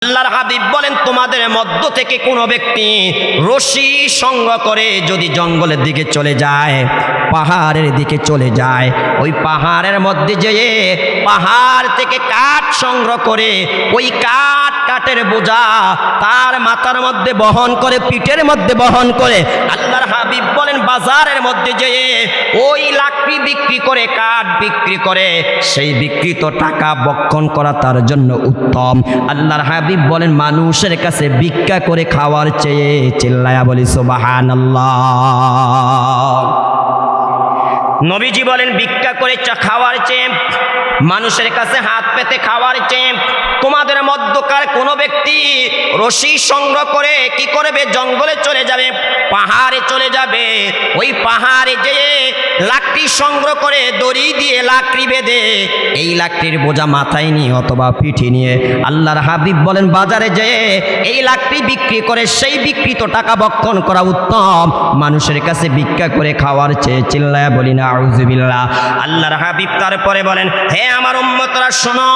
আল্লাহর হাবিব বলেন, তোমাদের মধ্য থেকে কোনো ব্যক্তি রশি সংগ্রহ করে যদি জঙ্গলের দিকে চলে যায়, পাহাড়ের দিকে চলে যায়, ওই পাহাড়ের মধ্যে যেয়ে পাহাড় থেকে কাঠ সংগ্রহ করে ওই কাঠের বোঝা তার মাথার মধ্যে বহন করে, পিঠের মধ্যে বহন করে, আল্লাহর হাবিব বলেন বাজারের মধ্যে যেয়ে ওই লাকড়ি বিক্রি করে, কাঠ বিক্রি করে, সেই বিক্রিত টাকা বক্ষণ করা তার জন্য উত্তম। আল্লাহর হাবিব বলেন মানুষের কাছে ভিক্ষা করে খাওয়ার চেয়ে, চিল্লায়া বলি সুবহানাল্লাহ। নবীজি বলেন ভিক্ষা করে খাওয়ার চেয়ে, মানুষের কাছে হাত পেতে খাওয়ার চেয়ে, তোমাদের মধ্যকার কোনো ব্যক্তি রশি সংগ্রহ করে কি করবে, জঙ্গলে চলে যাবে, পাহাড়ে চলে যাবে, ওই পাহাড়ে যেয়ে লাকড়ি সংগ্রহ করে দড়ি দিয়ে লাকড়ি বেঁধে এই লাকড়ির বোঝা মাথায় নিয়ে অথবা পিঠে নিয়ে আল্লাহর হাবিব বলেন বাজারে যেয়ে এই লাকড়ি বিক্রি করে সেই বিক্রিত টাকা বক্ষণ করা উত্তম মানুষের কাছে ভিক্ষা করে খাওয়ার চেয়ে, চিল্লায়া বলি না আউযুবিল্লাহ। আল্লাহর হাবিব তারপরে বলেন, হে আমার উম্মতরা শোনো,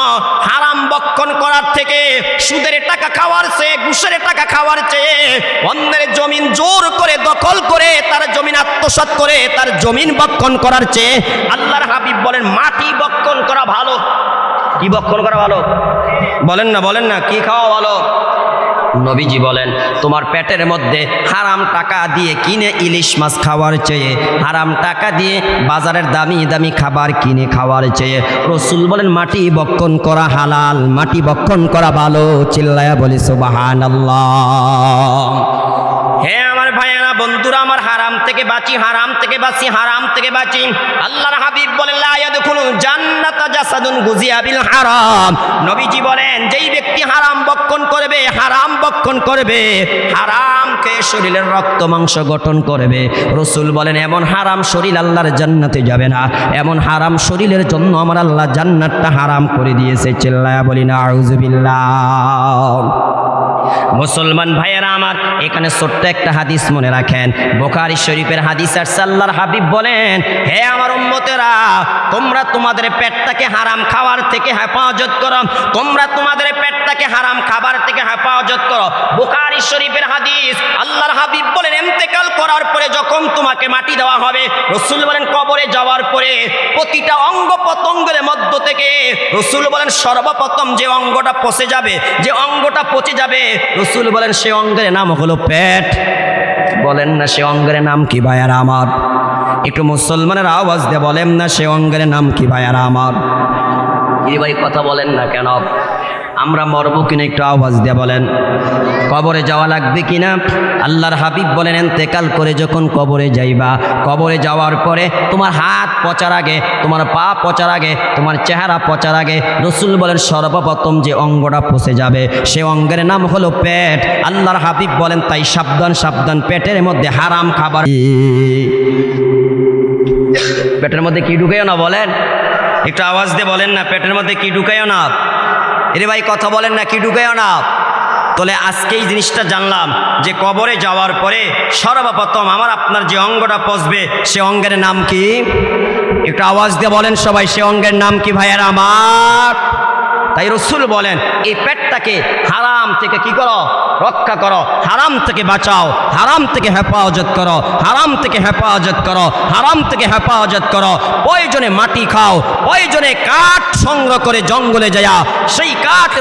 হারাম বক্ষণ করার থেকে, সুদের টাকা খাওয়ার চেয়ে, ঘুষের টাকা খাওয়ার চেয়ে, অন্যের জমিন জোর করে দখল করে তার জমিন আত্মসাৎ করে তার জমিন বক্ষণ করার চেয়ে আল্লাহর হাবিব বলেন মাটি বক্ষণ করা ভালো। কি বক্ষণ করা ভালো? বলেন না কি খাওয়া ভালো? নবীজি বলেন তোমার পেটের মধ্যে হারাম টাকা দিয়ে কিনে ইলিশ মাছ খাওয়ার চেয়ে, হারাম টাকা দিয়ে বাজারের দামি দামি খাবার কিনে খাওয়ার চেয়ে রাসূল বলেন মাটি বক্ষণ করা হালাল, মাটি বক্ষণ করা ভালো। চিল্লায়া বলি সুবহানাল্লাহ। হে আমার ভাইয়েরা, বন্ধুরা আমার, হারাম থেকে বাঁচি, হারাম থেকে বাঁচি, হারাম থেকে বাঁচি। আল্লাহর হাবিব বলেন লা ইয়াদখুলুল জান্নাতা জাসাদুন গুজিয়া বিল হারাম। নবীজি বলেন যেই ব্যক্তি হারাম বক্ষণ করবে, হারাম বক্ষণ করবে, হারাম খেয়ে শরীরের রক্ত মাংস গঠন করবে, রাসূল বলেন এমন হারাম শরীর আল্লাহর জান্নাতে যাবে না। এমন হারাম শরীরের জন্য আমার আল্লাহ জান্নাতটা হারাম করে দিয়েছে। চিল্লায়া বলি না আউযুবিল্লাহ। মুসলমান ভাইয়েরা আমার, এখানে ছোট্ট একটা হাদিস মনে রাখেন, বুখারী শরীফের হাদিস। আর আল্লাহর হাবিব বলেন, হে আমার উম্মতেরা, তোমরা তোমাদের পেটটাকে হারাম খাওয়ার থেকে হেফাজত করো, তোমরা তোমাদের পেটটাকে হারাম খাবার থেকে হেফাজত করো। বুখারী শরীফের হাদিস। আল্লাহর হাবিব বলেন ইন্তেকাল করার পরে যখন তোমাকে মাটি দেওয়া হবে, রাসূল বলেন কবরে যাওয়ার পরে প্রতিটা অঙ্গ প্রত্যঙ্গের মধ্য থেকে রাসূল বলেন সর্বপ্রথম যে অঙ্গটা পচে যাবে, যে অঙ্গটা পচে যাবে, রাসূল বলেন সে অঙ্গের নাম হলো পেট। বলেন না সে অঙ্গের নাম কি ভাইয়ারা আমার? একটু মুসলমানের আওয়াজ দিয়ে বলেন না সে অঙ্গের নাম কি ভাইয়ারা আমার? এই ভাই কথা বলেন না কেন? আমরা মরবো কিনা একটু আওয়াজ দিয়ে বলেন। কবরে যাওয়া লাগবে কিনা? আল্লাহর হাবিব বলেন ইন্তেকাল করে যখন কবরে যাইবা, কবরে যাওয়ার পরে তোমার হাত পচার আগে, তোমার পা পচার আগে, তোমার চেহারা পচার আগে রাসূল বলেন সর্বপ্রথম যে অঙ্গটা পচে যাবে সে অঙ্গের নাম হলো পেট। আল্লাহর হাবিব বলেন তাই সাবধান সাবধান, পেটের মধ্যে হারাম খাবার, পেটের মধ্যে কি ঢুকাইও না, বলেন একটু আওয়াজ দিয়ে বলেন না, পেটের মধ্যে কি ঢুকাইও না। এরে ভাই কথা বলেন না, কি ঢুকাইও না। তাহলে আজকে এই জিনিসটা জানলাম যে কবরে যাওয়ার পরে সর্বপ্রথম আমার আপনার যে অঙ্গটা পচবে সে অঙ্গের নাম কি? একটু আওয়াজ দিয়ে বলেন সবাই, সে অঙ্গের নাম কি ভাইয়েরা আমার? তাই রাসূল বলেন এই পেটটাকে হারাম থেকে কি করো, রক্ষা করো, হারাম থেকে বাঁচাও, হারাম থেকে হেফাজত করো, হারাম থেকে হেফাজত করো, হারাম থেকে হেফাজত করো। প্রয়োজনে মাটি খাও, প্রয়োজনে কাঠ সংগ্রহ করে জঙ্গলে যায়া সেই কাঠ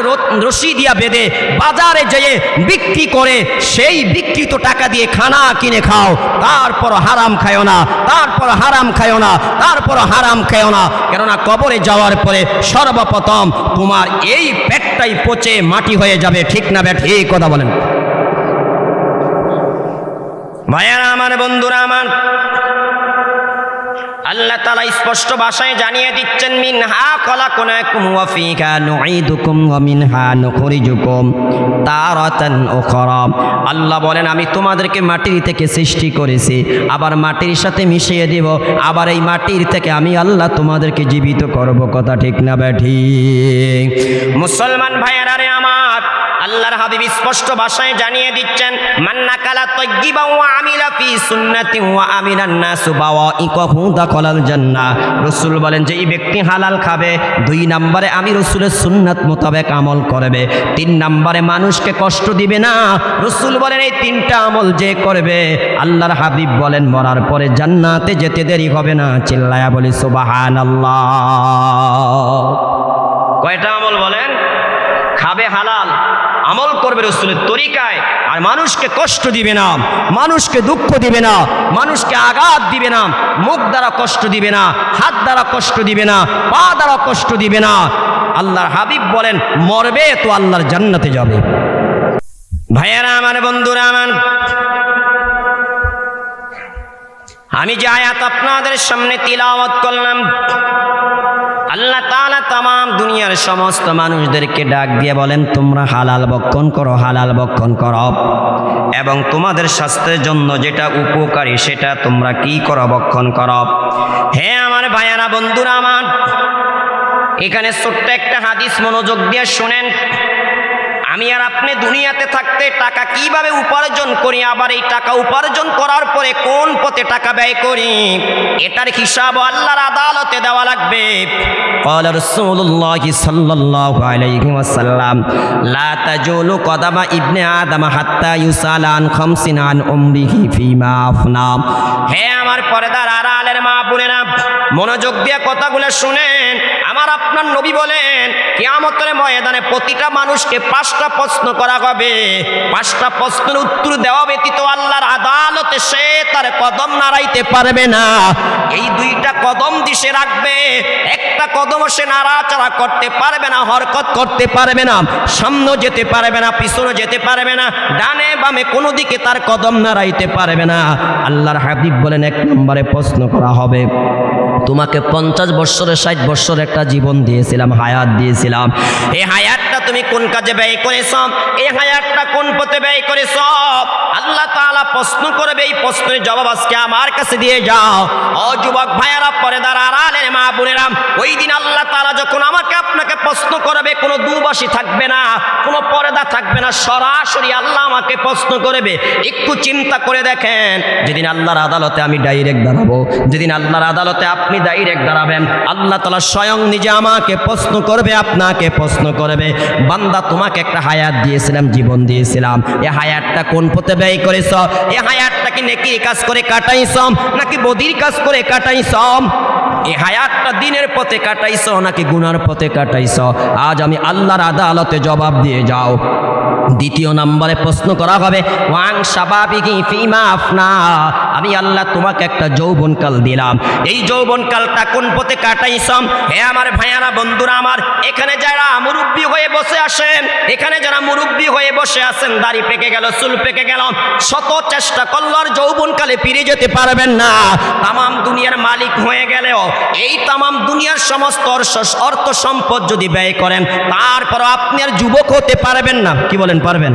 রশি দিয়া বেঁধে বাজারে যেয়ে বিক্রি করে সেই বিক্রিত টাকা দিয়ে খানা কিনে খাও। তারপর হারাম খায়ও না, তারপর হারাম খায়ও না, তারপর হারাম খায়ও না। কেননা কবরে যাওয়ার পরে সর্বপ্রথম তোমার এই পেটটাই পচে মাটি হয়ে যাবে। ঠিক না বে ঠিক কথা বলেন ভাইয়ারা আমার, বন্ধুরা আমার, আল্লাহ তাআলা স্পষ্ট ভাষায় জানিয়ে দিচ্ছেন মিনহা খলাকনাকুম ওয়া ফিহা নুঈদুকুম ওয়া মিনহা নুখরিজুকুম তারাতান উখরা। আল্লাহ বলেন আমি তোমাদেরকে মাটির থেকে সৃষ্টি করেছি, আবার মাটির সাথে মিশিয়ে দেব, আবার এই মাটির থেকে আমি আল্লাহ তোমাদেরকে জীবিত করব। কথা ঠিক না বে ঠিক? মুসলমান ভাইয়েরা রে আমার, আল্লাহর হাবিব স্পষ্ট ভাষায় জানিয়ে দিচ্ছেন, মান নাকালা তাইয়্যিবান ওয়া আমিলা ফি সুন্নতি ওয়া আমিনান নাসু বাওয়াইকাহু দাখালাল জান্নাহ। রাসূল বলেন যে এই ব্যক্তি হালাল খাবে, 2 নম্বরে আমি রাসূলের সুন্নাত মোতাবেক আমল করবে, 3 নম্বরে মানুষকে কষ্ট দিবে না। রাসূল বলেন এই 3টা আমল যে করবে, আল্লাহর হাবিব বলেন মরার পরে জান্নাতে যেতে দেরি হবে না। চিল্লায়া বলি সুবহানাল্লাহ। কয়টা আমল বলেন? খাবে হালাল, আমল করবে রাসূলের তরিকায়, আর মানুষকে কষ্ট দিবে না, মানুষকে দুঃখ দিবে না, মানুষকে আঘাত দিবে না, মুখ দ্বারা কষ্ট দিবে না, হাত দ্বারা কষ্ট দিবে না, পা দ্বারা কষ্ট দিবে না। আল্লাহর হাবিব বলেন মরবে তো আল্লাহর জান্নাতে যাবে। ভাইয়েরা আমার, বন্ধুরা আমার, আমি যে আয়াত আপনাদের সামনে তিলাওয়াত করলাম, আল্লাহ তাআলা তাম দুনিয়ার সমস্ত মানুষদেরকে ডাক দিয়ে বলেন তোমরা হালাল ভক্ষণ করো, হালাল ভক্ষণ করো, এবং তোমাদের স্বাস্থ্যের জন্য যেটা উপকারী সেটা তোমরা কি করো? ভক্ষণ করো। হে আমার ভাইয়েরা, বন্ধুরা আমার, এখানে ছোট্ট একটা হাদিস মনোযোগ দিয়ে শুনেন। আমি আর আপনি দুনিয়াতে থাকতে টাকা কিভাবে উপার্জন করি, আবার এই টাকা উপার্জন করার পরে কোন পথে টাকা ব্যয় করি, এটার হিসাব আল্লাহর আদালতে দেওয়া লাগবে। قال رسول الله صلى الله عليه وسلم لا تزول قدم ابن آدم حتى يسأل عن 50 عن عمره فيما أفنى। হে আমার পর্দার আড়ালের মা বোনেরা, মনোযোগ দিয়ে কথাগুলো শুনেন। আমার আপনার নবী বলেন কিয়ামতের ময়দানে প্রতিটা মানুষকে 5টা প্রশ্ন করা হবে। 5টা প্রশ্নের উত্তর দেওয়া ব্যতীত আল্লাহর আদালতে সে তার কদম নাড়াইতে পারবে না। এই 2টা কদম দিশে রাখবে, একটা কদম সে নাড়াচাড়া করতে পারবে না, হরকত করতে পারবে না, সামনে যেতে পারবে না, পিছনে যেতে পারবে না, ডানে বামে কোনো দিকে তার কদম নাড়াইতে পারবে না। আল্লাহর হাবিব বলেন 1 নম্বরে প্রশ্ন করা হবে, তোমাকে 50 বছরের 60 বছর একটা জীবন দিয়েছিলাম, হায়াত দিয়েছিলাম, এই হায়াতটা তুমি কোন কাজে ব্যয় করেছ? এই হায়াতটা কোন পথে ব্যয় করেছ? আল্লাহ তাআলা প্রশ্ন করবে। এই প্রশ্নের জবাব আজকে আমার কাছে দিয়ে যাও। ও যুবক ভাইয়ারা, পর্দার আড়ালের মা বোনেরা, ওই দিন আল্লাহ তাআলা যখন আমাকে আপনাকে প্রশ্ন করবে, কোনো দুবাসী থাকবে না, কোনো পর্দা থাকবে না, সরাসরি আল্লাহ আমাকে প্রশ্ন করবে। একটু চিন্তা করে দেখেন, যেদিন আল্লাহর আদালতে আমি ডাইরেক্ট দাঁড়াবো, যেদিন আল্লাহর আদালতে আপনি ডাইরেক্ট দাঁড়াবেন, আল্লাহ তাআলা স্বয়ং নিজে আমাকে প্রশ্ন করবে, আপনাকে প্রশ্ন করবে, বান্দা তোমাকে একটা হায়াত দিয়েছিলাম, জীবন দিয়েছিলাম, এই হায়াতটা কোন পথে ব্যয় করেছ? এই হায়াতটা কি নেকির কাজ করে কাটাইছ নাকি বদির কাজ করে কাটাইছ? এই হায়াতটা দিনের পথে কাটাইছ নাকি গুনার পথে কাটাইছ? আজ আমি আল্লাহর আদালতে জবাব দিয়ে যাও। 2 নম্বরে প্রশ্ন করা হবে, ওয়াং শাবাবিহি ফিমা আফনা। আমি আল্লাহ তোমাকে একটা যৌবনকাল দিলাম, এই যৌবনকালটা কোন পথে কাটাইছ? হে আমার ভাইয়ারা, বন্ধুরা আমার, এখানে যারা মুরব্বী হয়ে বসে আসেন, এখানে যারা মুরব্বী হয়ে বসে আছেন, দাড়ি পেকে গেল, চুল পেকে গেল, শত চেষ্টা করলো আর যৌবনকালে ফিরে যেতে পারবেন না। তামাম দুনিয়ার মালিক হয়ে গেলেও, এই তামাম দুনিয়ার সমস্ত অর্থ সম্পদ যদি ব্যয় করেন, তারপরও আপনি আর যুবক হতে পারবেন না। কি বলেন, পারবেন?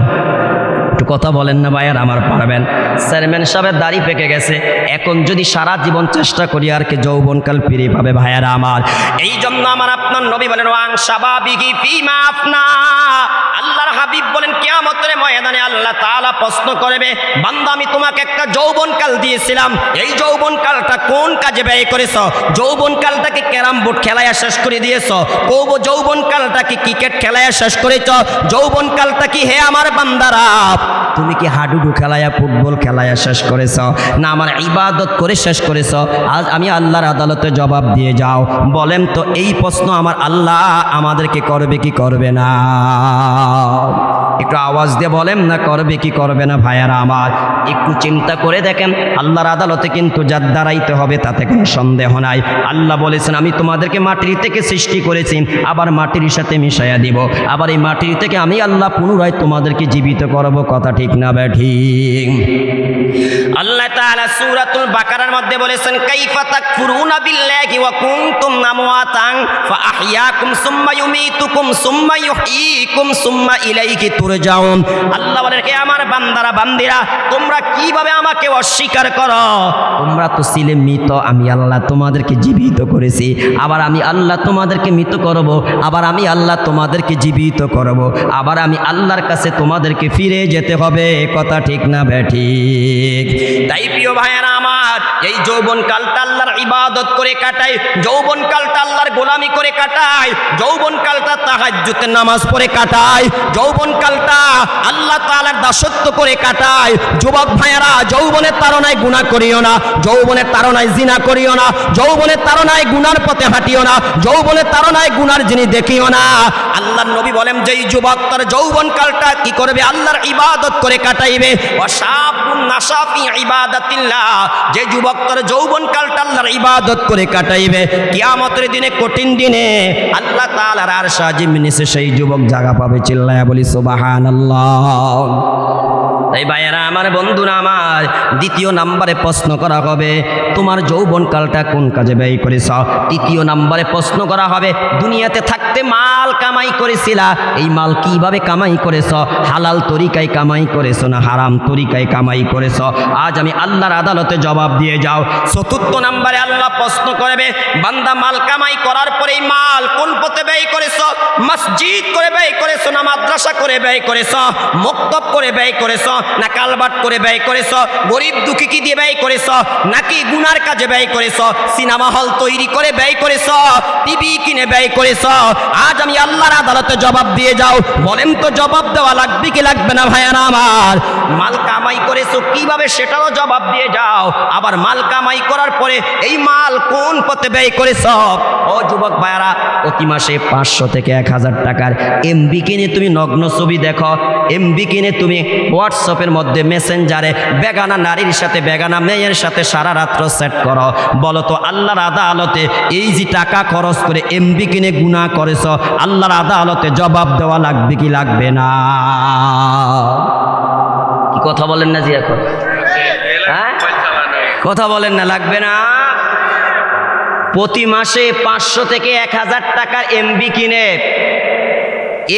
একটু কথা বলেন না ভাইয়ার আমার, পারবেন? চেয়ারম্যান সাহেবের দাড়ি পেকে গেছে, এখন যদি সারা জীবন চেষ্টা করি আর কি যৌবনকাল ফিরে পাবে? ভাইয়ারা আমার, এই জন্য আমার আপনার নবী বলেন ওয়াং শাবাবিহি ফিমা আফনা। আল্লাহর হাবিব বলেন কিয়ামতের ময়দানে আল্লাহ তাআলা প্রশ্ন করবে, বান্দা আমি তোমাকে একটা যৌবনকাল দিয়েছিলাম, এই যৌবনকালটা কোন কাজে ব্যয় করেছ? যৌবনকালটা কি ক্যারাম বোর্ড খেলায় শেষ করে দিয়েছ? যৌবনকালটা কি ক্রিকেট খেলায় শেষ করেছ? যৌবনকালটা কি হে আমার বান্দারা তুমি কি হাডুডু খেলায়া, ফুটবল খেলায়া শেষ করেছ, না আমার ইবাদত করে শেষ করেছ? আজ আমি আল্লাহর আদালতে জবাব দিয়ে যাও। বলেন তো এই প্রশ্ন আমার আল্লাহ আমাদেরকে করবে কি করবে না? একটু আওয়াজ দিয়ে বলেন না, করবে কি করবে না? ভাইয়ারা আমার, একটু চিন্তা করে দেখেন, আল্লাহর আদালতে কিন্তু যার দাঁড়াইতে হবে তাতে কোনো সন্দেহ নাই। আল্লাহ বলেছেন আমি তোমাদেরকে মাটির থেকে সৃষ্টি করেছি, আবার মাটির সাথে মিশাইয়া দিব, আবার এই মাটির থেকে আমি আল্লাহ পুনরায় তোমাদেরকে জীবিত করব। কথা ঠিক না ঠিক? আল্লাহ তাআলা সূরাতুল বাকারার মধ্যে বলেছেন কাইফা তাকফুরুনা বিল্লাহি ওয়া কুনতুম আমওয়াতান ফাআহইয়াকুম সুম্মা ইউমীতুকুম সুম্মা ইউহয়ীকুম সুম্মা ইলাইহি দূরে যাও। আল্লাহ বলেন, হে আমার বান্দারা বান্দিরা, তোমরা কিভাবে আমাকে অস্বীকার করো? তোমরা তো ছিলে মৃত, আমি আল্লাহ তোমাদেরকে জীবিত করেছি, আবার আমি আল্লাহ তোমাদেরকে মৃত করব, আবার আমি আল্লাহ তোমাদেরকে জীবিত করব, আবার আমি আল্লাহর কাছে তোমাদেরকে ফিরে যেতে হবে। কথা ঠিক না ঠিক? তাই প্রিয় ভাইয়েরা আমার, এই যৌবনকালটা আল্লাহর ইবাদত করে কাটাই, যৌবনকালটা আল্লাহর গোলামি করে কাটাই, যৌবনকালটা তাহাজ্জুদের নামাজ পড়ে কাটাই, যৌবনকালটা আল্লাহ তাআলার দাসত্ব করে কাটাই। যুবক ভাইয়েরা, যৌবনের তাড়নায় গুনাহ করিও না, যৌবনের তাড়নায় জিনা করিও না, যৌবনের তাড়নায় গুনার পথে হাঁটিও না, যৌবনের তাড়নায় গুনার জিনিস দেখিও না। আল্লাহর নবী বলেন, যেই যুবক তার যৌবনকালটা কি করবে? আল্লাহর ইবাদত করে কাটাইবে। ওয়াশাবুন নাশা ফি ইবাদাতিল্লাহ, যে যুবক তার যৌবনকালটা আল্লাহর ইবাদত করে কাটাইবে, কিয়ামতের দিনে, কঠিন দিনে আল্লাহ তাআলার আরশ আজিমের নিচে সেই যুবক জায়গা পাবে। চিল্লায়া বলি সুবহানাল্লাহ। তাই ভাইয়েরা আমার, বন্ধুরা আমার, দ্বিতীয় নাম্বারে প্রশ্ন করা হবে, তোমার যৌবনকালটা কোন কাজে ব্যয় করেছ? তৃতীয় নাম্বারে প্রশ্ন করা হবে, দুনিয়াতে থাকতে মাল কামাই করেছিলা, এই মাল কিভাবে কামাই করেছ? হালাল তরিকায় কামাই করেছ না হারাম তরিকায় কামাই করেছ? আজ আমি আল্লাহর আদালতে জবাব দিয়ে যাও। চতুর্থ নাম্বারে আল্লাহ প্রশ্ন করবে, বান্দা মাল কামাই করার পরে এই মাল কোন পথে ব্যয় করেছ? মসজিদ করে ব্যয় করেছ না মাদ্রাসা করে ব্যয় করেছ? মক্তব করে ব্যয় করেছ না কালবাট করে ব্যয় করেছ? গরিব দুঃখীকে দিয়ে ব্যয় করেছ নাকি গুনার কাজে ব্যয় করেছ? সিনেমা হল তৈরি করে ব্যয় করেছ? টিভি কিনে ব্যয় করেছ? আজ আমি আল্লাহর আদালতে জবাব দিয়ে যাও। বলেন তো, জবাব দেওয়া লাগবে কি লাগবে না ভাইয়ারা আমার? মাল কামাই করেছ কিভাবে, সেটারও জবাব দিয়ে যাও। আবার মাল কামাই করার পরে এই মাল কোন পথে ব্যয় করেছ? ও যুবক ভাইয়ারা, প্রতি মাসে 500 থেকে 1000 টাকার এমবি কিনে তুমি নগ্ন ছবি দেখো, এমবি কিনে তুমি হোয়াটসঅ্যাপের মধ্যে মেসেঞ্জারে বেগানা নারীর সাথে, বেগানা মেয়ের সাথে সারা রাত্র সেট করো। বলো তো, আল্লাহর আদালতে এই যে টাকা খরচ করে এমবি কিনে গুনাহ করেছ, আল্লাহর আদালতে জবাব দেওয়া লাগবে কি লাগবে না? কি কথা বলেন না জি? এখন হ্যাঁ, কথা বলেন না, লাগবে না? প্রতি মাসে 500 থেকে 1000 টাকার এমবি কিনে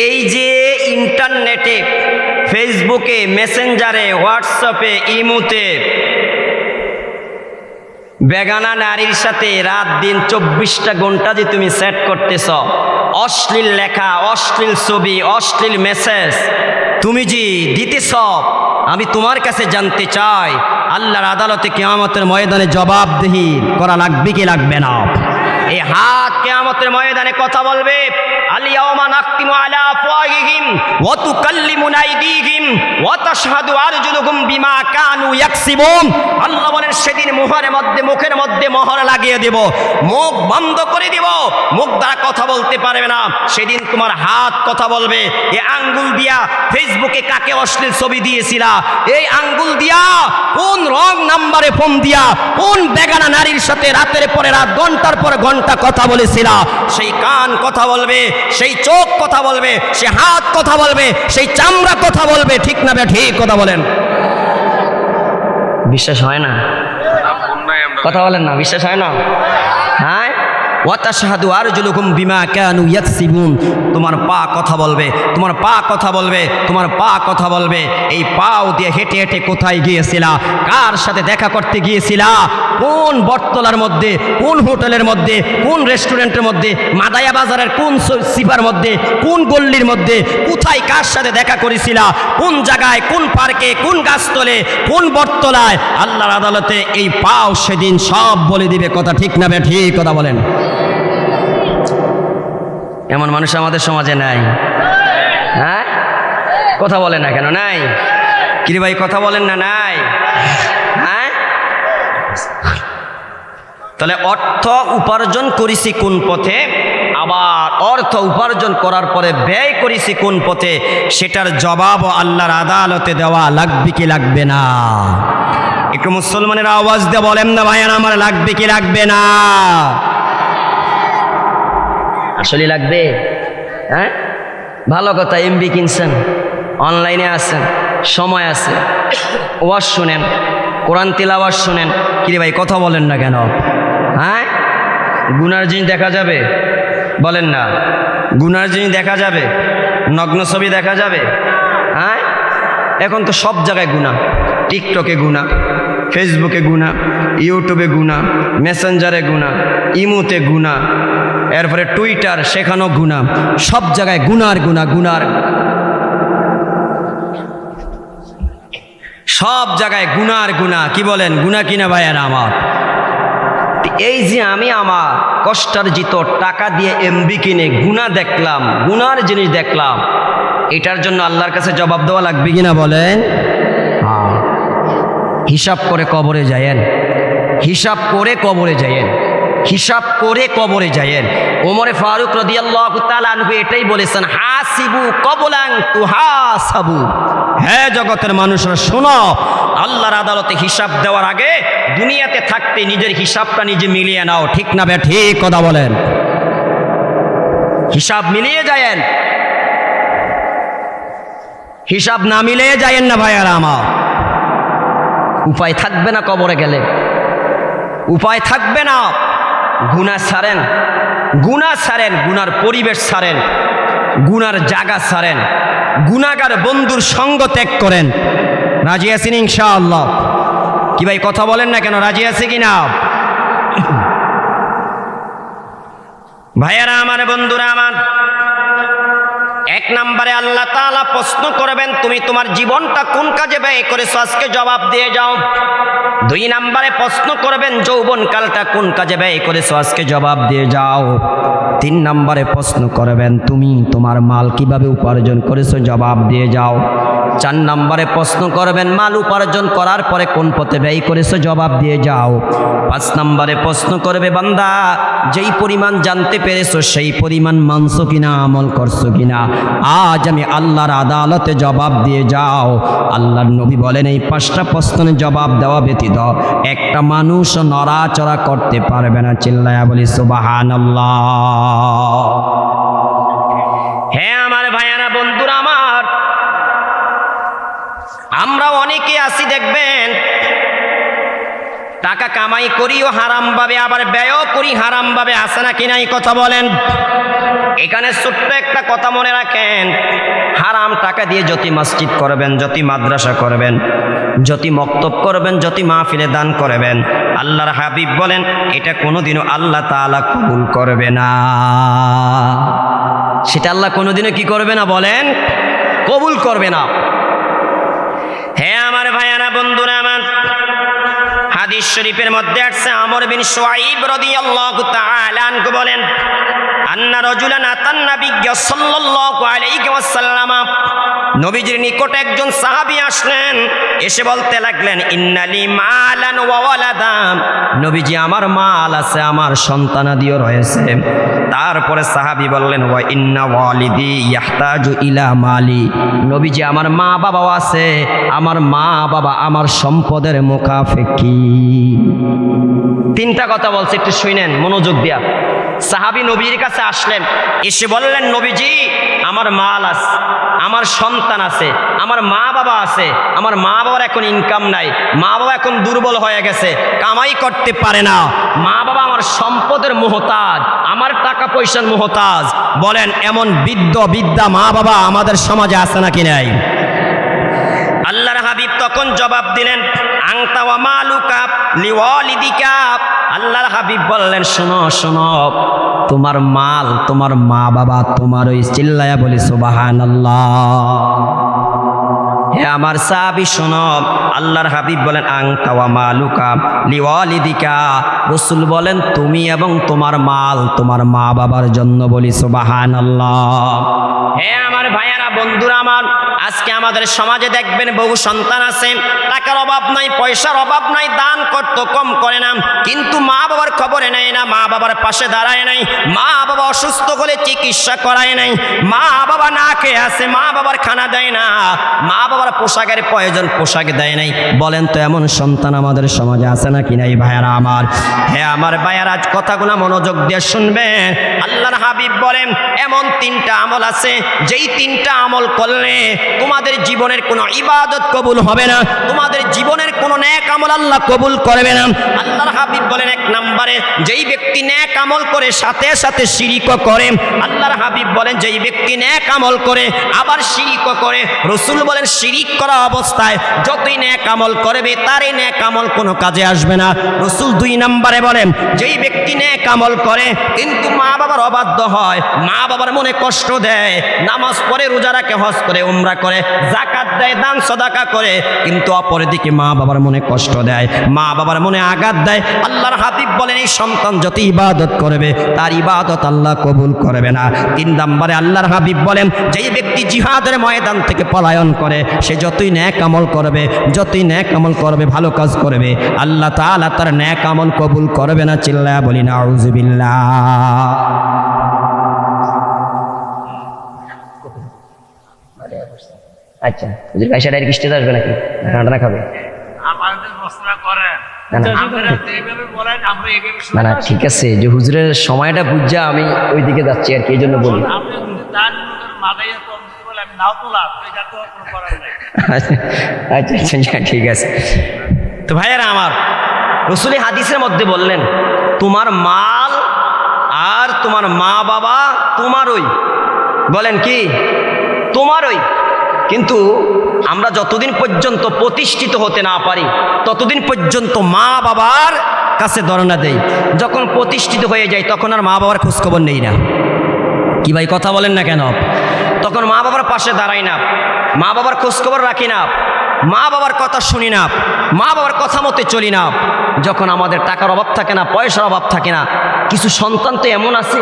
এই যে ইন্টারনেটে, ফেসবুকে, মেসেঞ্জারে, হোয়াটসঅ্যাপে, ইমোতে বেগানা নারীর সাথে রাত দিন 24টা ঘন্টা যে তুমি সেট করতেছ, অশ্লীল লেখা, অশ্লীল ছবি, অশ্লীল মেসেজ তুমি যে দিতেছ, আমি তোমার কাছে জানতে চাই, আল্লাহর আদালতে কিয়ামতের ময়দানে জবাবদিহি করা লাগবে কি লাগবে না? এই হাত কিয়ামতের ময়দানে কথা বলবে, আল-ইয়াওমা নাখতিমু আলা আফওয়াহিহিম ওয়া তুকাল্লিমুনা আইদিহিম ওয়া তাশহাদু আরজুলুহুম বিমা কানু ইয়াকসিবুন। আল্লাহ বলেন, সেদিন মুখের মধ্যে মোহর লাগিয়ে দেব, মুখ বন্ধ করে দেব, মুখ দ্বারা কথা বলতে পারবে না। সেদিন তোমার হাত কথা বলবে। এই আঙ্গুল দিয়া ফেসবুকে কাকে অশ্লীল ছবি দিয়েছিলা? এই আঙ্গুল দিয়া কোন রং নাম্বারে ফোন দিয়া কোন বেগানা নারীর সাথে রাতের পরে রাত, ঘন্টার পর ঘন্টা কথা বলেছিলা? সেই কান কথা বলবে, সেই চোখ কথা বলবে, সে হাত কথা বলবে, সেই চামড়া কথা বলবে। ঠিক না বে ঠিক? কথা বলেন। বিশ্বাস হয় না? কথা বলেন না, বিশ্বাস হয় না? হ্যাঁ, ওয়া তাশহাদু আরজুলুহুম বিমা কানু ইয়াকসিবুন। তোমার পা কথা বলবে, তোমার পা কথা বলবে, তোমার পা কথা বলবে। এই পাও দিয়ে হেঁটে হেঁটে কোথায় গিয়েছিলা? কার সাথে দেখা করতে গিয়েছিলা? কোন বটতলার মধ্যে, কোন হোটেলের মধ্যে, কোন রেস্টুরেন্টের মধ্যে, মাদায়া বাজারের কোন সিপার মধ্যে, কোন গল্লির মধ্যে, কোথায় কার সাথে দেখা করেছিলা? কোন জায়গায়, কোন পার্কে, কোন গাছতলে, কোন বটতলায়? আল্লাহর আদালতে এই পাও সেদিন সব বলে দিবে। কথা ঠিক না বে ঠিক? কথা বলেন। এমন মানুষ আমাদের সমাজে নাই। হ্যাঁ, কথা বলেন না কেন? নাই কি রে ভাই? কথা বলেন না, নাই? হ্যাঁ, তাহলে অর্থ উপার্জন করেছি কোন পথে, আবার অর্থ উপার্জন করার পরে ব্যয় করেছি কোন পথে, সেটার জবাবও আল্লাহর আদালতে দেওয়া লাগবে কি লাগবে না? একটু মুসলমানের আওয়াজ দিয়ে বলেন না ভাইয়ান, আমার লাগবে কি লাগবে না? আসলে লাগবে। হ্যাঁ, ভালো কথা। এমবি কিনছেন, অনলাইনে আছেন, সময় আছে, ওয়াজ শুনেন, কোরআন তিলাওয়াত শুনেন। কিরে ভাই কথা বলেন না কেন? হ্যাঁ, গুনার জিনিস দেখা যাবে? বলেন না, গুনার জিনিস দেখা যাবে? নগ্ন ছবি দেখা যাবে? হ্যাঁ, এখন তো সব জায়গায় গুনাহ, টিকটকে গুনাহ, ফেসবুকে গুনাহ, ইউটিউবে গুনাহ, মেসেঞ্জারে গুনাহ, ইমোতে গুনাহ, এরপরে টুইটার সেখানেও গুনাহ, সব জায়গায় গুনার গুনাহ, গুনার সব জায়গায় গুনার গুনাহ। কি বলেন, গুনাহ কিনা ভাইয়ারা আমার? এই যে আমি আমার কষ্টার্জিত টাকা দিয়ে এমবি কিনে গুনাহ দেখলাম, গুনার জিনিস দেখলাম, এটার জন্য আল্লাহর কাছে জবাব দেওয়া লাগবে কিনা বলেন? হ্যাঁ, হিসাব করে কবরে যায়েন, হিসাব করে কবরে যায়েন, হিসাব করে কবরে যায়েন। ওমরে ফারুক রাদিয়াল্লাহু তাআলা আনহু এটাই বলেছেন, হাসিবু কবলান তুহাসাবু। হ্যাঁ জগতের মানুষরা শোনো, আল্লাহর আদালতে হিসাব দেওয়ার আগে দুনিয়াতে থাকতে নিজের হিসাবটা নিজে মিলিয়ে নাও। ঠিক না বে ঠিক কথা বলেন? হিসাব মিলিয়ে যায়েন, হিসাব না মিলিয়ে যায়েন না ভাইয়ারা আমার। উপায় থাকবে না কবরে গেলে, উপায় থাকবে না। গুনাহ ছাড়েন, গুনাহ ছাড়েন, গুনার পরিবেশ ছাড়েন, গুনার জায়গা ছাড়েন, গুনাহগার বন্ধুর সঙ্গ ত্যাগ করেন। রাজি আছেন ইনশাআল্লাহ? কি ভাই কথা বলেন না কেন? রাজি আছে কিনা ভাইয়ারা আমার, বন্ধুরা আমার? এক নম্বরে আল্লাহ তাআলা প্রশ্ন করবেন, তুমি তোমার জীবনটা কোন কাজে ব্যয় করেছো, আজকে জবাব দিয়ে যাও। দুই নম্বরে প্রশ্ন করবেন, যৌবনকালটা কোন কাজে ব্যয় করেছো, আজকে জবাব দিয়ে যাও। তিন নম্বরে প্রশ্ন করবেন, তুমি তোমার মাল কিভাবে উপার্জন করেছো, জবাব দিয়ে যাও। চার নম্বরে প্রশ্ন করবেন, মাল উপার্জন করার পরে কোন পথে ব্যয় করেছো, জবাব দিয়ে যাও। পাঁচ নম্বরে প্রশ্ন করবে, বান্দা যেই পরিমাণ জানতে পেরেছো সেই পরিমাণ মানছো কিনা, আমল করছো কিনা, আজ আমি আল্লাহর আদালতে জবাব দিয়ে যাও। আল্লাহর নবী বলেন, এই পাঁচটা প্রশ্নের জবাব দেওয়া ব্যতীত একটা মানুষ নড়াচড়া করতে পারবে না। চিল্লায়া বলি সুবহানাল্লাহ। হ্যাঁ আমার ভাইয়ারা, বন্ধুরা আমার, আমরা অনেকে আছি দেখবেন টাকা কামাই করিও হারাম ভাবে, আবার ব্যয়ও করি হারাম ভাবে। আছে না কিনা এই কথা বলেন? এখানে ছোট্ট একটা কথা মনে রাখেন, হারাম টাকা দিয়ে যত মসজিদ করবেন, যত মাদ্রাসা করবেন, যত মক্তব করবেন, যত মাহফিলে দান করবেন, আল্লাহর হাবিব বলেন এটা কোনোদিনও আল্লাহ তাআলা কবুল করবে না। সেটা আল্লাহ কোনোদিনও কি করবে না বলেন? কবুল করবে না। হ্যাঁ আমার ভাইয়ারা, বন্ধুরা আমার, হাদিস শরীফের মধ্যে আসছে, আমর বিন শুআইব রাদিয়াল্লাহু তাআলা আনহু বলেন, আন্না রাজুলান আতান নাবিয়্য সাল্লাল্লাহু আলাইহি ওয়াসাল্লাম, নবীজির নিকটে একজন সাহাবী আসলেন, এসে বলতে লাগলেন, ইন্নালি মালান ওয়া ওয়ালাদাম, নবীজি আমার মাল আছে, আমার সন্তানাদিও রয়েছে। তারপরে সাহাবী বললেন, ওয়া ইন্না ওয়ালিদি ইয়াহতাজু ইলা মালি, নবীজি আমার মা বাবাও আছে, আমার মা বাবা আমার সম্পদের মুখাফেকি। তিনটা কথা বলছে, একটু শুনেন মনোযোগ দিয়া। সাহাবী নবীর কাছে আসলেন, এসে বললেন, নবীজি আমার মাল আছে, আমার সন্তান আছে, আমার মা বাবা আছে, আমার মা বাবার এখন ইনকাম নাই, মা বাবা এখন দুর্বল হয়ে গেছে, কামাই করতে পারে না, মা বাবা আমার সম্পদের মুহতাজ, আমার টাকা পয়সার মুহতাজ। বলেন এমন বিদ্যা মা বাবা আমাদের সমাজে আছে নাকি নাই? আল্লাহর হাবিব তখন জবাব দিলেন, আনতা ওয়া মালুকা লিওয়ালিদিকা। আল্লাহর হাবিব বললেন, শোনো শোনো, তোমার মাল, তোমার মা বাবা, তোমার ওই, চিল্লায়া বলি সুবহানাল্লাহ। হে আমার সাহাবী শোনো, আল্লাহর হাবিব বলেন, আনতা ওয়া মালুকা লিওয়ালিদিকা। রাসূল বলেন, তুমি এবং তোমার মাল তোমার মা বাবার জন্য, বলি সুবহানাল্লাহ। হে আমার ভাইয়ারা, বন্ধুরা আমার, আজকে আমাদের সমাজে দেখবেন বহু সন্তান আছে, টাকার অভাব নাই, পয়সার অভাব নাই, দান করতে কম করে না, কিন্তু মা বাবার খবরে নেয় না, মা বাবার পাশে দাঁড়ায় নাই, মা বাবা অসুস্থ হলে চিকিৎসা করায় নাই, মা বাবা না খেয়ে আছে, মা বাবার খানা দেয় না, মা বাবার পোশাকের প্রয়োজন, পোশাক দেয় নাই। বলেন তো এমন সন্তান আমাদের সমাজে আছে নাকি নাই ভাইয়ারা আমার? হ্যাঁ আমার ভাইয়ারা, আজ কথাগুলো মনোযোগ দিয়ে শুনবেন। আল্লাহর হাবিব বলেন, এমন তিনটা আমল আছে, যেই তিনটা আমল করলে তোমাদের জীবনের কোনো ইবাদত কবুল হবে না, তোমাদের জীবনের কোনো নেক আমল আল্লাহ কবুল করবে না। আল্লাহর হাবিব বলেন, এক নম্বরে যেই ব্যক্তি নেক আমল করে সাথে সাথে শিরিকও করে, আল্লাহর হাবিব বলেন যেই ব্যক্তি নেক আমল করে আবার শিরিকও করে, রাসূল বলেন শিরিক করা অবস্থায় যতই নেক আমল করবে তার এই নেক আমল কোনো কাজে আসবে না। রাসূল দুই নম্বরে বলেন যেই ব্যক্তি নেক আমল করে কিন্তু মা বাবার অবাধ্য হয়, মা বাবার মনে কষ্ট দেয়, নামাজ পড়ে, রোজা রাখে, হজ করে, উমরা করে, যাকাত দেয়, দান সদাকা করে, কিন্তু অপরের দিকে মা বাবার মনে কষ্ট দেয়, মা বাবার মনে আঘাত দেয়, আল্লাহর হাবিব বলেন এই সন্তান যত ইবাদত করবে তার ইবাদত আল্লাহ কবুল করবে না। তিন নম্বরে আল্লাহর হাবিব বলেন যেই ব্যক্তি জিহাদের ময়দান থেকে পলায়ন করে সে যতই নেক আমল করবে, যতই নেক আমল করবে, ভালো কাজ করবে, আল্লাহ তাআলা তার নেক আমল কবুল করবে না। চিল্লায়া বলি নাউযুবিল্লাহ। আচ্ছা, হুজুর পয়সা ডাইরেক্ট স্টেজ আসবে নাকি ঠান্ডা খাবে? না না ঠিক আছে, যে হুজুরের সময়টা বুঝা আমি ওই দিকে যাচ্ছি আর কি, এই জন্য বলি। আচ্ছা আচ্ছা ঠিক আছে। তো ভাইয়ারা আমার, রাসূল হাদিসের মধ্যে বললেন তোমার মাল আর তোমার মা বাবা তোমারই, বলেন কি তোমারই, কিন্তু আমরা যতদিন পর্যন্ত প্রতিষ্ঠিত হতে না পারি ততদিন পর্যন্ত মা বাবার কাছে ধরনা দেই, যখন প্রতিষ্ঠিত হয়ে যায় তখন আর মা বাবার খোঁজখবর নেই না। কি ভাই কথা বলেন না কেন? তখন মা বাবার পাশে দাঁড়াই না, মা বাবার খোঁজখবর রাখি না, মা বাবার কথা শুনি না, মা বাবার কথা মতে চলি না। যখন আমাদের টাকার অভাব থাকে না, পয়সার অভাব থাকে না, কিছু সন্তান তো এমন আছে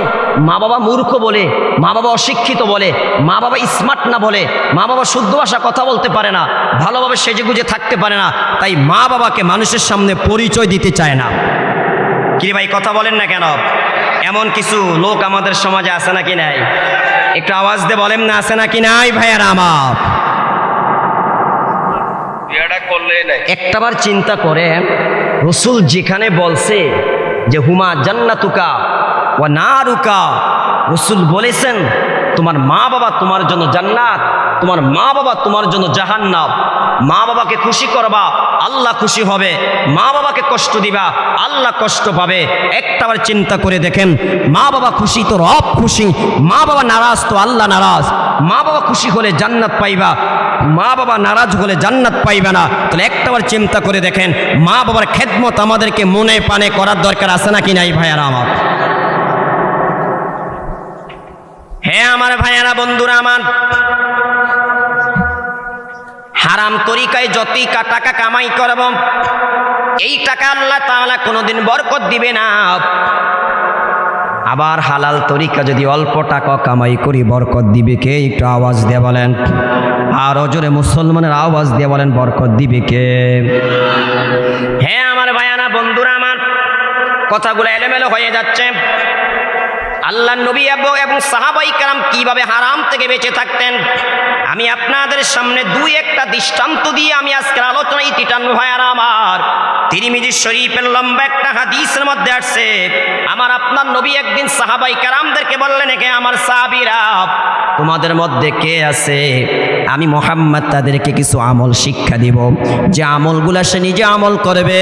মা বাবা মূর্খ বলে, মা বাবা অশিক্ষিত বলে, মা বাবা স্মার্ট না বলে, মা বাবা শুদ্ধ ভাষা কথা বলতে পারে না, ভালোভাবে সেজেগুজে থাকতে পারে না, তাই মা বাবাকে মানুষের সামনে পরিচয় দিতে চায় না। কি ভাই কথা বলেন না কেন? এমন কিছু লোক আমাদের সমাজে আছে নাকি নাই? একটু আওয়াজ দিয়ে বলেন না, আছে নাকি নাই ভাইয়ারা আমার? একটাবার চিন্তা করে রাসূল যেখানে বলছে যে হুমা জান্নাতুকা ওয়া নারুকা, রাসূল বলেছেন তোমার মা বাবা তোমার জন্য জান্নাত, তোমার মা বাবা তোমার জন্য জাহান্নাম। মা বাবাকে খুশি করবা, আল্লাহ খুশি হবে, মা বাবাকে কষ্ট দিবা, আল্লাহ কষ্ট পাবে। একটাবার চিন্তা করে দেখেন, মা বাবা খুশি তো রব খুশি, মা বাবা নারাজ তো আল্লাহ নারাজ। মা বাবা খুশি হলে জান্নাত পাইবা, মা বাবা নারাজ হলে জান্নাত পাইবে না। তাহলে একটাবার চিন্তা করে দেখেন, মা বাবার খেদমত আমাদেরকে মনে পানে করার দরকার আছে নাকি নাই ভাইয়ারা আমার? হ্যাঁ আমার ভাইয়ারা, বন্ধুরা আমার, হারাম তরিকায় যতই টাকা কামাই করব এই টাকা আল্লাহ তাআলা কোনোদিন বরকত দিবে না। আবার হালাল তরিকা যদি অল্প টাকা কামাই করি বরকত দিবে কে? একটু আওয়াজ দিয়ে বলেন, আর জোরে মুসলমানের আওয়াজ দিয়ে বলেন বরকত দিবে কে? হ্যাঁ আমার ভাইয়ারা, বন্ধুরা আমার, কথাগুলো এলোমেলো হয়ে যাচ্ছে। আল্লাহর নবী এবং সাহাবায়ে কেরাম কিভাবে হারাম থেকে বেঁচে থাকতেন আমি আপনাদের সামনে দুই একটা দৃষ্টান্ত দিয়ে আমি আজকের আলোচনা ইতি টানবো ভাইয়ারা আমার। তিরমিজি শরীফের লম্বা একটা হাদিসের মধ্যে আসছে, আমার আপনার নবী একদিন সাহাবায়ে কেরামদেরকে বললেন, কে আমার সাহাবীরা, তোমাদের মধ্যে কে আছে আমি মুহাম্মদ তাদেরকে কিছু আমল শিক্ষা দিব, যে আমলগুলা সে নিজে আমল করবে,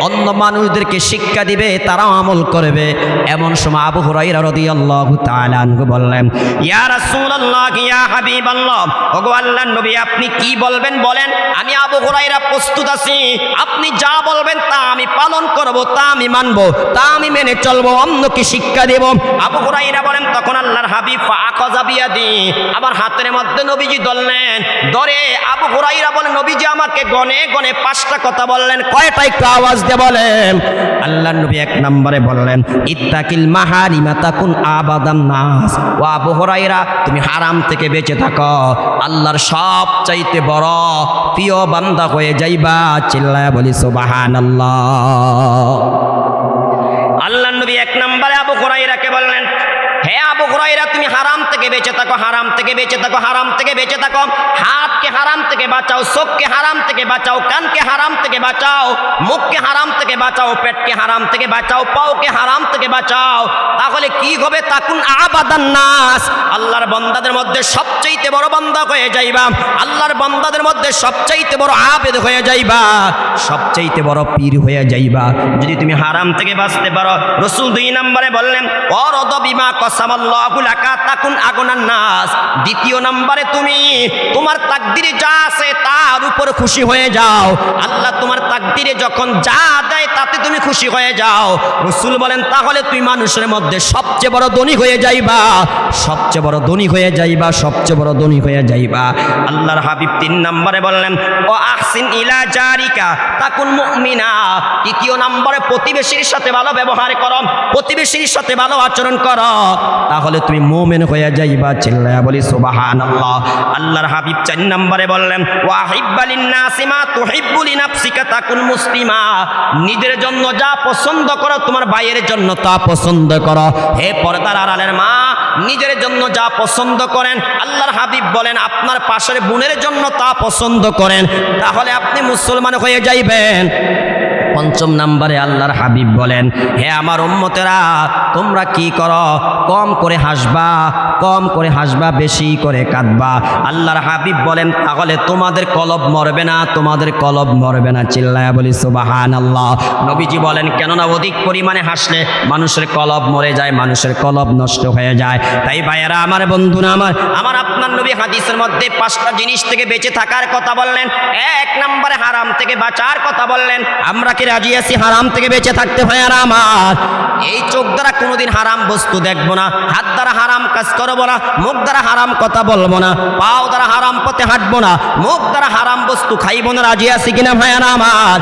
অন্য মানুষদেরকে শিক্ষা দিবে, তারাও আমল করবে। এমন সময় আবু হুরায়রা রাদিয়াল্লাহু তাআলা আনহু বললেন, ইয়া রাসূলুল্লাহ, ইয়া হাবিবাল্লাহ, ওগো আল্লাহর নবী আপনি কি বলবেন বলেন, আমি আবু হুরায়রা প্রস্তুত আছি, আপনি যা বলবেন তা আমি পালন করব, তা আমি মানব, তা আমি মেনে চলবো, অন্যকে শিক্ষা দেব। আবু হুরায়রা বলেন, তখন আল্লাহর হাবিব ফাআখাযা বিয়াদি, আমার হাতের মধ্যে নবীজি ধরলেন, ধরে আবু হুরায়রা বলেন, নবীজি আমাকে গনে গনে 5টা কথা বললেন। কয়টা একটু আওয়াজ দিয়ে বলেন? আল্লাহর নবী এক নম্বরে বললেন, ইত্তাকিল মাহারিমা তাকুন আবাদান নাস। ও আবু হুরায়রা, তুমি হারাম থেকে বেঁচে থাকো, আল্লাহর সবচাইতে বড় প্রিয় বান্দা হয়ে যাইবা। চিল্লায়া বলি সুবহানাল্লাহ। আল্লাহর নবী এক নম্বরে আবু হুরায়রাকে বললেন, হে আবু হুরায়রা তুমি হারাম থেকে বেঁচে থাকো, হারাম থেকে বেঁচে থাকো, হারাম থেকে বেঁচে থাকো। হাতকে হারাম থেকে বাঁচাও, চোখকে হারাম থেকে বাঁচাও, কানকে হারাম থেকে বাঁচাও, মুখকে হারাম থেকে বাঁচাও, পেটকে হারাম থেকে বাঁচাও, পাওকে হারাম থেকে বাঁচাও। তাহলে কি হবে? তাকুন আবাদান নাস, আল্লাহর বান্দাদের মধ্যে সবচেয়ে বড় বান্দা হয়ে যাইবা, আল্লাহর বান্দাদের মধ্যে সবচেয়ে বড় আবেদ হয়ে যাইবা, সবচেয়ে বড় পীর হয়ে যাইবা যদি তুমি হারাম থেকে বাঁচতে পারো। রাসূল 2 নম্বরে বললেন ওয়ারদ বিমা কসামাল্লাহু লাকা তাকুন আগুনান নাস। দ্বিতীয় নম্বরে তুমি তোমার তাকদিরে যা আছে তার উপর খুশি হয়ে যাও। আল্লাহ তোমার তাকদিরে যখন যা দেয় তাতে তুমি খুশি হয়ে যাও। রাসূল বলেন তাহলে তুই মানুষের মধ্যে সবচেয়ে বড় ধনী হয়ে যাইবা, সবচেয়ে বড় ধনী হয়ে যাইবা, সবচেয়ে বড় ধনী হয়ে যাইবা। আল্লাহর হাবিব 3 নম্বরে বললেন ও আহসিন ইলা জারিকা তাকুন মুমিনা। তৃতীয় নম্বরে প্রতিবেশীর সাথে ভালো ব্যবহার করো, প্রতিবেশীর সাথে ভালো আচরণ করো, তাহলে তুমি মুমিন হয়ে যাইবা। চিল্লায়া বলি সুবহানাল্লাহ। আল্লাহর হাবিব 4 নম্বরে বললেন ওয়াহিব্বালিন নাসি মা তুহিব্বু লিনাফসিকা তাকুন মুসলিমা। নিজের জন্য যা পছন্দ করো তোমার ভাইয়ের জন্য তা পছন্দ করো। হে পর্দার আড়ালের মা, নিজের জন্য যা পছন্দ করেন আল্লাহর হাবিব বলেন আপনার পাশের বোনের জন্য তা পছন্দ করেন, তাহলে আপনি মুসলমান হয়ে যাইবেন। 5 নম্বরে আল্লাহর হাবিব বলেন হে আমার উম্মতেরা তোমরা কি করো? কম করে হাসবা, কম করে হাসবা, বেশি করে কাঁদবা। আল্লাহর হাবিব বলেন তাহলে তোমাদের কলব মরবে না, তোমাদের কলব মরবে না। চিল্লায়া বলি সুবহানাল্লাহ। নবীজি বলেন কেননা অধিক পরিমাণে হাসলে মানুষের কলব মরে যায়, মানুষের কলব নষ্ট হয়ে যায়। তাই ভাইয়েরা আমার, বন্ধুরা আমার আপনার নবী হাদিসের মধ্যে 5টা জিনিস থেকে বেঁচে থাকার কথা বললেন। 1 নম্বরে হারাম থেকে বাঁচার কথা বললেন। আমরা কি রাজি আছি হারাম থেকে বেঁচে থাকতে? ভাইয়েরা আমার, এই চোখ দ্বারা কোনোদিন হারাম বস্তু দেখবো না, হাত দ্বারা হারাম কাজ করবো না, মুখ দ্বারা হারাম কথা বলবো না, পাও দ্বারা হারাম পথে হাঁটবো না, মুখ দ্বারা হারাম বস্তু খাইবো না। রাজি আছি কিনা ভাইয়েরা আমার?